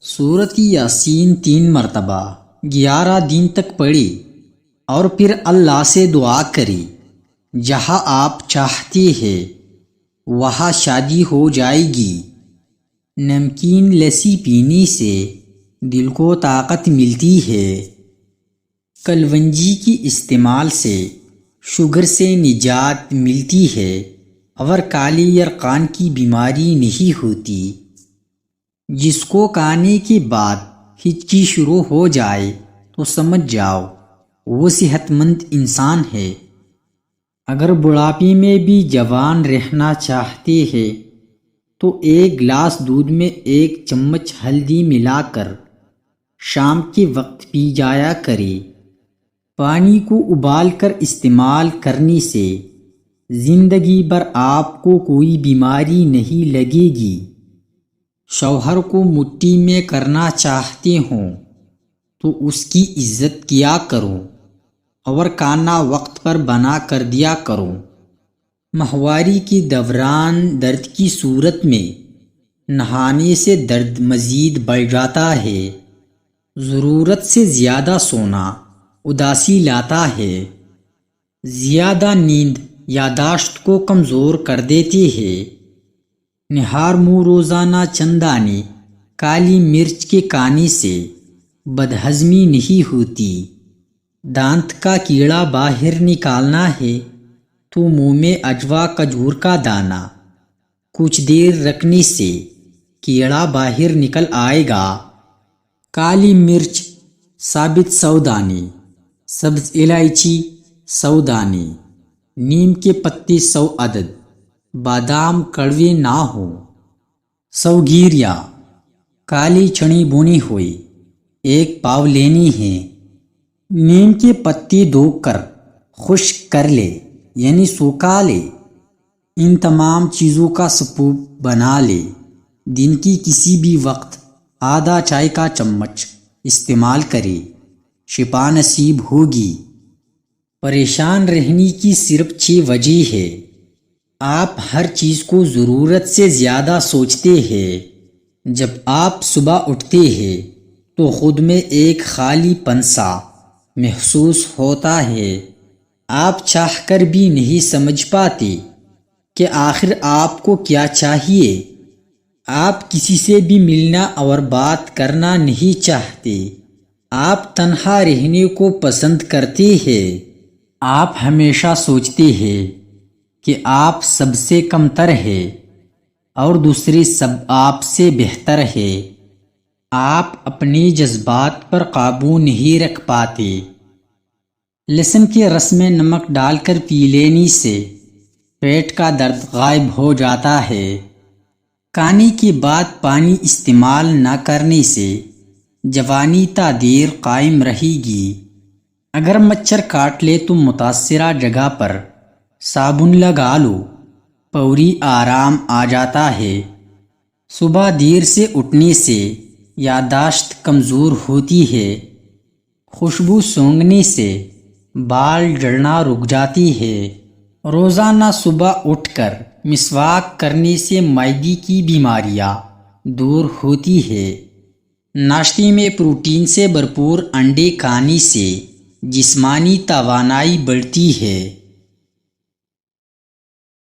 سورت یاسین 3 مرتبہ 11 دن تک پڑھی اور پھر اللہ سے دعا کری۔ جہاں آپ چاہتے ہیں وہاں شادی ہو جائے گی۔ نمکین لسی پینے سے دل کو طاقت ملتی ہے۔ کلونجی کی استعمال سے شوگر سے نجات ملتی ہے اور کالی یرقان کی بیماری نہیں ہوتی۔ جس کو کھانے کے بعد ہچکی شروع ہو جائے تو سمجھ جاؤ وہ صحت مند انسان ہے۔ اگر بڑھاپے میں بھی جوان رہنا چاہتے ہیں تو 1 گلاس دودھ میں 1 چمچ ہلدی ملا کر شام کے وقت پی جایا کرے۔ پانی کو ابال کر استعمال کرنے سے زندگی بھر آپ کو کوئی بیماری نہیں لگے گی۔ شوہر کو مٹھی میں کرنا چاہتے ہوں تو اس کی عزت کیا کرو اور کھانا وقت پر بنا کر دیا کرو۔ ماہواری کے دوران درد کی صورت میں نہانے سے درد مزید بڑھ جاتا ہے۔ ضرورت سے زیادہ سونا اداسی لاتا ہے۔ زیادہ نیند یادداشت کو کمزور کر دیتی ہے۔ نہار منہ روزانہ چند دانے کالی مرچ کے کھانے سے بدہضمی نہیں ہوتی۔ دانت کا کیڑا باہر نکالنا ہے تو منہ میں اجوا کھجور کا دانہ کچھ دیر رکھنے سے کیڑا باہر نکل آئے گا۔ کالی مرچ ثابت 100 دانے، سبز الائچی 100 دانے، نیم کے پتے 100 عدد، بادام کڑوے نہ ہوں۔ 100 گیریا کالی چنے بھنے ہوئے 1 پاؤ لینے ہیں۔ نیم کے پتے دھو کر خشک کر لے یعنی سوکھا لے۔ ان تمام چیزوں کا سوپ بنا لے۔ دن کی کسی بھی وقت آدھا چائے کا چمچ استعمال کرے، شفا نصیب ہوگی۔ پریشان رہنے کی صرف 6 وجہ ہے۔ آپ ہر چیز کو ضرورت سے زیادہ سوچتے ہیں۔ جب آپ صبح اٹھتے ہیں تو خود میں ایک خالی پن سا محسوس ہوتا ہے۔ آپ چاہ کر بھی نہیں سمجھ پاتے کہ آخر آپ کو کیا چاہیے۔ آپ کسی سے بھی ملنا اور بات کرنا نہیں چاہتے۔ آپ تنہا رہنے کو پسند کرتے ہیں۔ آپ ہمیشہ سوچتے ہیں کہ آپ سب سے کمتر ہے اور دوسرے سب آپ سے بہتر ہے۔ آپ اپنے جذبات پر قابو نہیں رکھ پاتے۔ لہسن کے رس میں نمک ڈال کر پی لینے سے پیٹ کا درد غائب ہو جاتا ہے۔ کھانے کے بعد پانی استعمال نہ کرنے سے جوانی تا دیر قائم رہے گی۔ اگر مچھر کاٹ لے تو متاثرہ جگہ پر صابن لگا لو، فوری آرام آ جاتا ہے۔ صبح دیر سے اٹھنے سے یادداشت کمزور ہوتی ہے۔ خوشبو سونگھنے سے بال جھڑنا رک جاتی ہے۔ روزانہ صبح اٹھ کر مسواک کرنے سے معدے کی بیماریاں دور ہوتی ہے۔ ناشتے میں پروٹین سے بھرپور انڈے کھانے سے جسمانی توانائی بڑھتی ہے۔